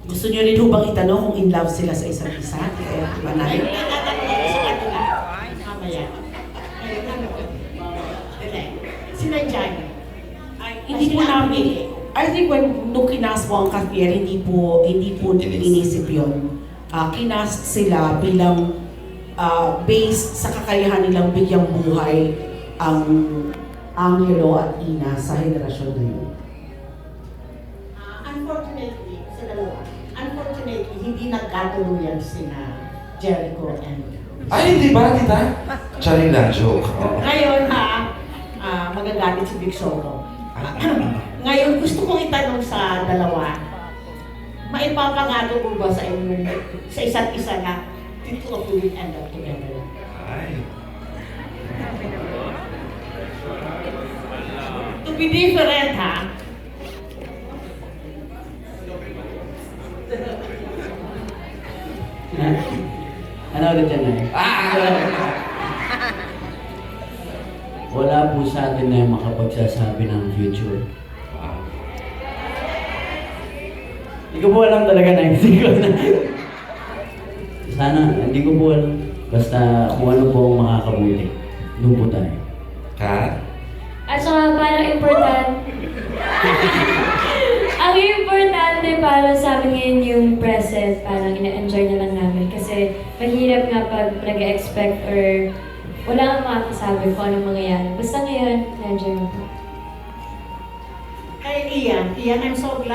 Gusto nyo rin hubang itanong kung in love sila sa isa't isa? Manay? Mamaya. Sinadya niyo. Hindi po namin, I think when nung kinas po ang Cartier, hindi po inisip yun. Kinas sila bilang based sa kakayahan nilang bigyang buhay ang Angelo at Ina sa henerasyon na yun. Unfortunately, sa dalawa, unfortunately, hindi nagkatuluyan sina Jericho and Ay, hindi ba, tita? Charing lang, joke. Oo. Ngayon magagalit si Big Soto. Ngayon, gusto kong itanong sa dalawa, maipapangako mo ba sa inyo, sa isa't isa na the two of you will end up together? Ay. To be different, ha? Ano ulit yan eh? Wala po sa atin na makapagsasabi ng future. Hindi ko po alam talaga na hindi ko na. Sana, hindi ko po alam. Basta kung ano po ang makakabuti. Doon po tayo. Kat? At saka parang important. Ang importante para sa amin ngayon yung present, parang ina-enjoy na lang namin. Kasi mahirap nga pag nag-expect or wala kang makakasabi kung anong mangyayari. Basta ngayon, na-enjoy mo po. Kay Ian, I'm so glad